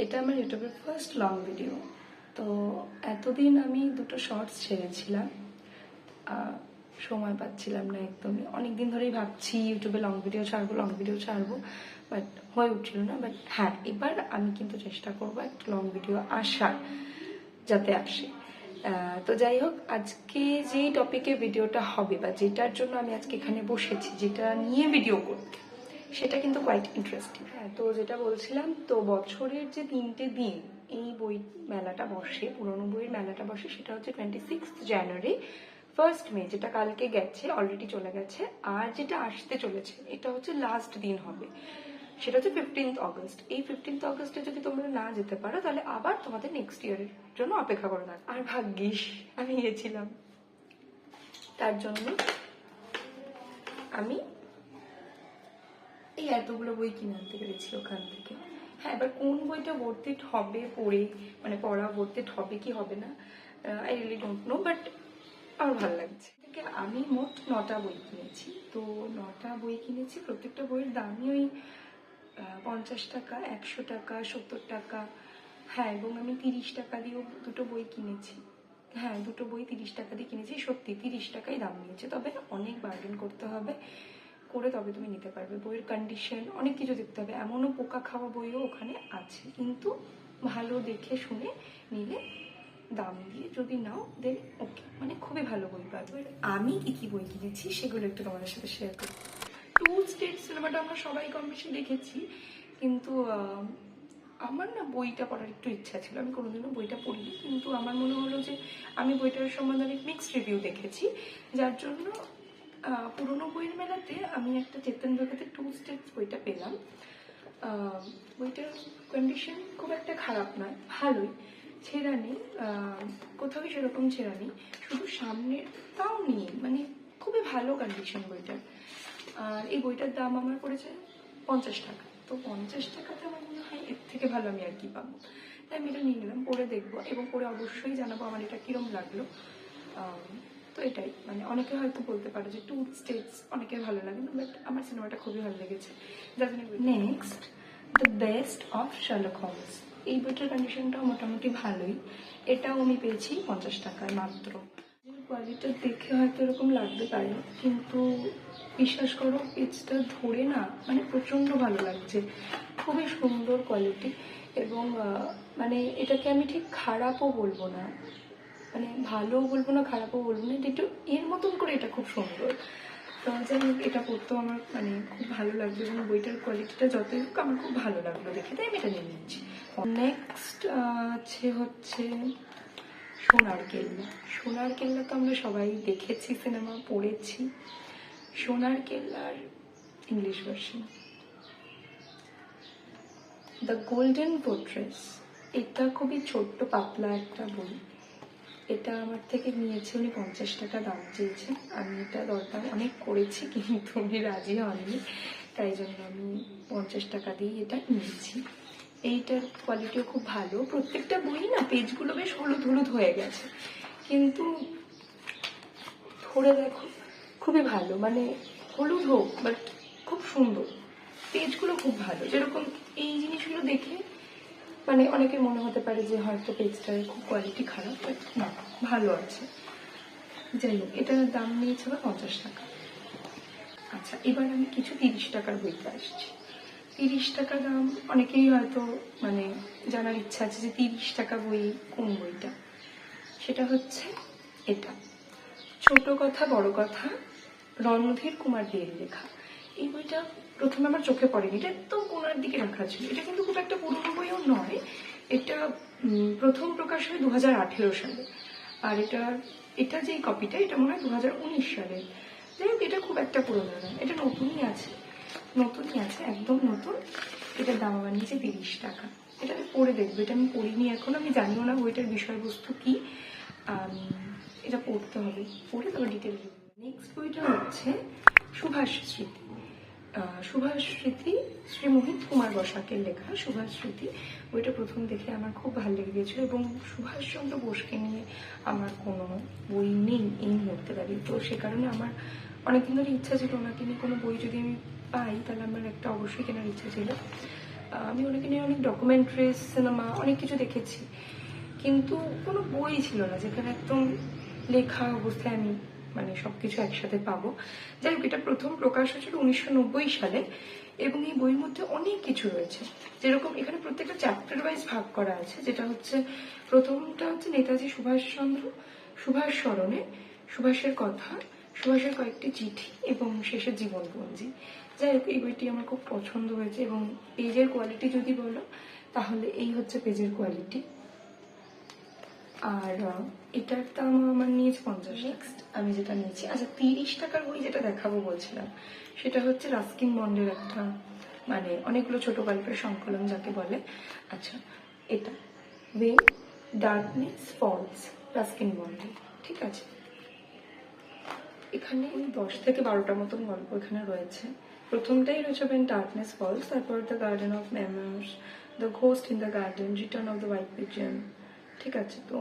এটা আমার ইউটিউবের ফার্স্ট লং ভিডিও। তো এতদিন আমি দুটো শর্টস ছেড়েছিলাম, সময় পাচ্ছিলাম না একদমই। অনেকদিন ধরেই ভাবছি ইউটিউবে লং ভিডিও ছাড়বো, বাট হয়ে উঠছিল না। বাট হ্যাঁ, এবার আমি কিন্তু চেষ্টা করবো একটা লং ভিডিও আসার, যাতে আসে। তো যাই হোক, আজকে যেই টপিকে ভিডিওটা হবে বা যেটার জন্য আমি আজকে এখানে বসেছি, যেটা নিয়ে ভিডিও করতে, সেটা কিন্তু কোয়াইট ইন্টারেস্টিং। হ্যাঁ, তো যেটা বলছিলাম, তো বছরের যে 3টে দিন এই বই মেলাটা বসে, পুরনো বইয়ের মেলাটা বসে, সেটা হচ্ছে 26 জানুয়ারি, 1 মে, যেটা কালকে গেছে, অলরেডি চলে গেছে, আর যেটা আসতে চলেছে এটা হচ্ছে লাস্ট দিন হবে, সেটা হচ্ছে 15 অগস্ট। এই 15 অগস্টে যদি তোমরা না যেতে পারো, তাহলে আবার তোমাদের নেক্সট ইয়ারের জন্য অপেক্ষা করে থাকো। আর ভাগ্যিস আমি গেছিলাম, তার জন্য আমি এই এতগুলো বই কিনে আনতে পেরেছি ওখান থেকে। হ্যাঁ, এবার কোন বইটা ভর্তি হবে পড়ে, মানে পড়া ভর্তি হবে কি হবে না, I really don't know, but আমার ভালো লাগছে। আমি মোট 9টা বই কিনেছি। তো 9টা বই কিনেছি, প্রত্যেকটা বইয়ের দামই ওই 50 টাকা, 100 টাকা, 70 টাকা। হ্যাঁ, এবং আমি 30 টাকা দিয়েও দুটো বই কিনেছি। হ্যাঁ, দুটো বই 30 টাকা দিয়ে কিনেছি। সত্যি 30 টাকাই দাম নিয়েছে, তবে অনেক বার্গেন করতে হবে, করে তবে তুমি নিতে পারবে। বইয়ের কন্ডিশন অনেক কিছু দেখতে হবে, এমনও পোকা খাওয়া বইও ওখানে আছে, কিন্তু ভালো দেখে শুনে নিলে, দাম দিয়ে যদি নাও, দেন ওকে, মানে খুবই ভালো বই পাবে। আমি কি বই কিনেছি সেগুলো একটু তোমাদের সাথে শেয়ার করি। টু স্টেট সিনেমাটা আমরা সবাই কম বেশি দেখেছি, কিন্তু আমার না বইটা পড়ার একটু ইচ্ছা ছিল। আমি কোনোদিনও বইটা পড়িনি, কিন্তু আমার মনে হলো যে আমি বইটার সম্বন্ধে অনেক মিক্সড রিভিউ দেখেছি, যার জন্য পুরোনো বইয়ের মেলাতে আমি একটা চেতন ভগতের টু স্টেটস বইটা পেলাম। বইটার কন্ডিশন খুব একটা খারাপ নয়, ভালোই, ছেঁড়া নেই, কোথাও সেরকম ছেঁড়া নেই, শুধু সামনেরটাও নেই, মানে খুবই ভালো কন্ডিশন বইটার। আর এই বইটার দাম আমার পড়েছে 50 টাকা। তো 50 টাকাতে আমার মনে হয় এর থেকে ভালো আমি আর কি পাবো, তাই আমি এটা নিয়ে নিলাম। পড়ে দেখবো, এবং পড়ে অবশ্যই জানাবো আমার এটা কিরম লাগলো। তো এটাই, মানে অনেকে হয়তো বলতে পারে যে টু স্টেটস অনেকের ভালো লাগে না, বাট আমার সিনেমাটা খুবই ভালো লেগেছে। Next, the best of Sherlock Holmes. এই বইটার কন্ডিশনটাও মোটামুটি ভালোই, এটাও আমি পেয়েছি 50 টাকায় মাত্র। কোয়ালিটিটা দেখে হয়তো এরকম লাগতে পারে, কিন্তু বিশ্বাস করো, পেজটা ধরে না, মানে প্রচণ্ড ভালো লাগছে, খুবই সুন্দর কোয়ালিটি। এবং মানে এটাকে আমি ঠিক খারাপও বলবো না, মানে ভালোও বলবো না, খারাপও বলবো না, একটু এর মতন করে এটা খুব সুন্দর। তো যাই হোক, এটা পড়তেও আমার মানে খুব ভালো লাগবে, এবং বইটার কোয়ালিটিটা যতই হোক আমার খুব ভালো লাগলো দেখে, তাই আমি এটা নিয়ে নিচ্ছি। নেক্সট হচ্ছে সোনার কেল্লা। সোনার কেল্লা তো আমরা সবাই দেখেছি, সিনেমা পড়েছি। সোনার কেল্লার English version, the golden fortress. এটা খুবই ছোট্ট পাতলা একটা বই। এটা আমার থেকে নিয়েছে উনি 50 টাকা দাম চেয়েছেন। আমি এটা দরদাম অনেক করেছি, কিন্তু উনি রাজি হননি, তাই জন্য আমি 50 টাকা দিয়ে এটা নিয়েছি। এইটার কোয়ালিটিও খুব ভালো। প্রত্যেকটা বই না, পেজগুলো বেশ হলুদ হলুদ হয়ে গেছে, কিন্তু ধরে দেখো খুবই ভালো, মানে হলুদ হোক বাট খুব সুন্দর, পেজগুলো খুব ভালো। যেরকম এই জিনিসগুলো দেখে মানে অনেকে মনে হতে পারে যে হয়তো পেজটার খুব কোয়ালিটি খারাপ, বাট না, ভালো আছে। যাই হোক, এটার দাম নিয়েছে আবার 50 টাকা। আচ্ছা, এবার আমি কিছু 30 টাকার বইতে আসছি। 30 টাকা দাম, অনেকেই হয়তো মানে জানার ইচ্ছা আছে যে 30 টাকা বই কোন বইটা। সেটা হচ্ছে এটা, ছোট কথা বড় কথা, রণধীর কুমার দের লেখা। এই বইটা প্রথমে আমার চোখে পড়েনি, এটা তো কোনার দিকে রাখা ছিল। এটা কিন্তু খুব একটা পুরনো বইও নয়, এটা প্রথম প্রকাশ হয় 2018 সালে, আর এটা যেই কপিটা, এটা মনে হয় 2019 সালে। যাই হোক, এটা খুব একটা পুরনো নয়, এটা নতুনই আছে, একদম নতুন। এটার দাম আমার নিচে 30 টাকা। এটা আমি পড়ে দেখবো, এটা আমি পড়িনি এখন, আমি জানিও না বইটার বিষয়বস্তু কি, এটা পড়তে হবে, পড়ে তবে ডিটেল। নেক্সট বইটা হচ্ছে সুভাষ স্মৃতি। সুভাষ স্মৃতি শ্রী মোহিত কুমার বসাকের লেখা সুভাষ স্মৃতি। বইটা প্রথম দেখে আমার খুব ভালো লেগে গেছিল, এবং সুভাষচন্দ্র বোসকে নিয়ে আমার কোনো বই নেই এই মুহূর্তে দাঁড়িয়ে, তো সে কারণে আমার অনেকদিন ধরে ইচ্ছা ছিল ওনাকে নিয়ে কোনো বই যদি আমি পাই, তাহলে আমার একটা অবশ্যই কেনার ইচ্ছা ছিল। আমি ওনাকে নিয়ে অনেক ডকুমেন্টারিজ, সিনেমা, অনেক কিছু দেখেছি, কিন্তু কোনো বই ছিল না যেখানে একদম লেখা অবস্থায় আমি মানে সবকিছু একসাথে পাবো। যাই হোক, এটা প্রথম প্রকাশ হয়েছিল 1990 সালে, এবং এই বইয়ের মধ্যে অনেক কিছু রয়েছে। যেরকম এখানে প্রত্যেকটা চ্যাপ্টার ওয়াইজ ভাগ করা আছে, যেটা হচ্ছে প্রথমটা হচ্ছে নেতাজি সুভাষচন্দ্র, সুভাষ স্মরণে, সুভাষের কথা, সুভাষের কয়েকটি চিঠি, এবং শেষের জীবনপঞ্জি। যাই হোক, এই বইটি আমার খুব পছন্দ হয়েছে, এবং পেজের কোয়ালিটি যদি বলো তাহলে এই হচ্ছে পেজের কোয়ালিটি। আর এটার দাম আমার নিয়েছে 50। নেক্সট আমি যেটা নিয়েছি, আচ্ছা 30 টাকার বই যেটা দেখাবো বলছিলাম, সেটা হচ্ছে রাস্কিন বন্ডের একটা মানে অনেকগুলো ছোট গল্পের সংকলন যাকে বলে। আচ্ছা, এটা ওয়েন ডার্কনেস ফলস, রাস্কিন বন্ডের, ঠিক আছে। এখানে 10 থেকে 12টা মতন গল্প এখানে রয়েছে। প্রথমটাই রয়েছে ওয়েন ডার্কনেস ফলস, তারপর the garden of মেমোস, the ghost in the garden, return of the white pigeon, ঠিক আছে। তো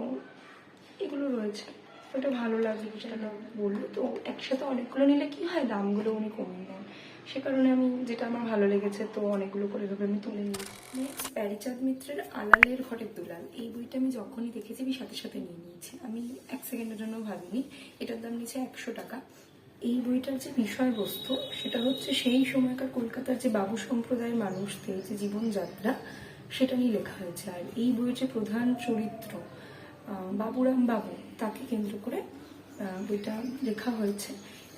এগুলো রয়েছে, ওটা ভালো লাগলো যেটা বললো। তো একসাথে অনেকগুলো নিলে কি হয়, দামগুলো উনি কমিয়ে দেন, সে কারণে আমি যেটা আমার ভালো লেগেছে তো অনেকগুলো করে ভাবে আমি তুলে নিই। নেক্সট প্যারিচাঁদ মিত্রের আলালের ঘরের দুলাল, এই বইটা আমি যখনই দেখেছি আমি সাথে সাথে নিয়ে নিয়েছি, আমি 1 সেকেন্ডের জন্য ভাবিনি। এটার দাম নিচ্ছে 100 টাকা। এই বইটার যে বিষয়বস্তু সেটা হচ্ছে সেই সময়কার কলকাতার যে বাবু সম্প্রদায়ের মানুষদের যে জীবনযাত্রা সেটা নিয়ে লেখা হয়েছে। আর এই বইয়ের যে প্রধান চরিত্র বাবুরাম বাবু, তাকে কেন্দ্র করে বইটা লেখা হয়েছে।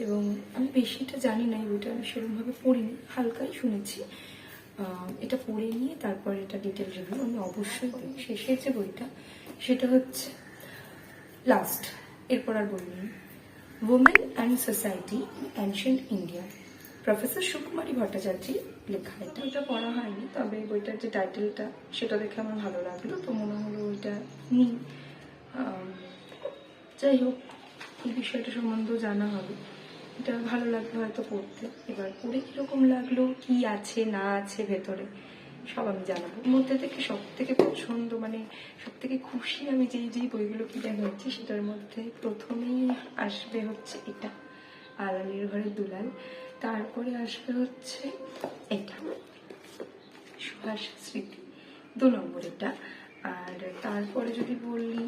এবং আমি বেশিটা জানি না, এই বইটা আমি সেরকমভাবে পড়িনি, হালকাই শুনেছি। এটা পড়ে নিয়ে তারপর এটা ডিটেল রিভিউ আমি অবশ্যই দিই। শেষের যে বইটা সেটা হচ্ছে লাস্ট, এরপর আর বই নেই, women and society in ancient India, professor Sukumari ভট্টাচার্যের লেখা। এটা পড়া হয়নি, তবে বইটার যে টাইটেলটা সেটা দেখে আমার ভালো লাগলো, তো মনে হলো ওইটা নিই। যাই হোক, এই বিষয়টা সম্বন্ধেও জানা হবে, এটা ভালো লাগবে হয়তো পড়তে। এবার পড়ে কিরকম লাগলো, কি আছে না আছে ভেতরে, সব আমি জানাবো। মধ্যে থেকে সব থেকে পছন্দ মানে সব থেকে খুশি আমি যেই বইগুলো কিনে হয়েছি সেটার মধ্যে প্রথমেই আসবে হচ্ছে এটা, আলালের ঘরের দুলাল। তারপরে আসবে হচ্ছে এটা, সুভাষ স্মৃতি, 2 নম্বর এটা। আর তারপরে যদি বলি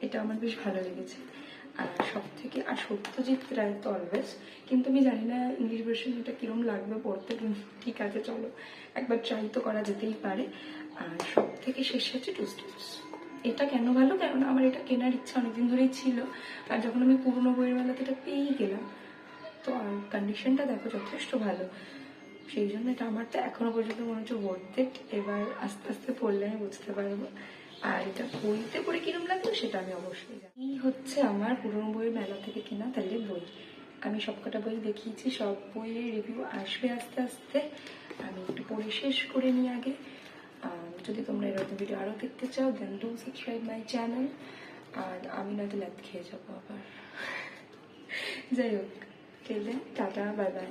এটা আমার বেশ ভালো লেগেছে। আর সব থেকে আর সত্যজিৎ রায় তো অলওয়েজ, কিন্তু আমি জানি না ইংলিশ ভার্সন এটা কিরম লাগবে পড়তে, কিন্তু ঠিক আছে চলো একবার ট্রাই তো করা যেতেই পারে। আর সব থেকে শেষে হচ্ছে টু স্টেপস। এটা কেন ভালো, কেননা আমার এটা কেনার ইচ্ছা অনেকদিন ধরেই ছিল, আর যখন আমি পুরোনো বইয়ের মেলাতে এটা পেয়েই গেলাম, তো আর কন্ডিশনটা দেখো যথেষ্ট ভালো, সেই জন্য এটা আমার তো এখনো পর্যন্ত মনে হচ্ছে ওয়ার্থ ইট। এবার আস্তে আস্তে পড়লে আমি বুঝতে পারবো, আর এটা বইতে পড়ে কিরম লাগলো সেটা আমি অবশ্যই জানি। এই হচ্ছে আমার পুরোনো বইয়ের মেলা থেকে কেনা তাহলে বই। আমি সবকটা বই দেখিয়েছি, সব বইয়ের রিভিউ আসবে আস্তে আস্তে, আমি একটু পড়ে শেষ করে নিই আগে। যদি তোমরা এরকম ভিডিও আরও দেখতে চাও then do subscribe my channel, আর আমি নয়তো ল্যাদ খেয়ে যাবো আবার। যাই হোক, টাটা, বাই বাই।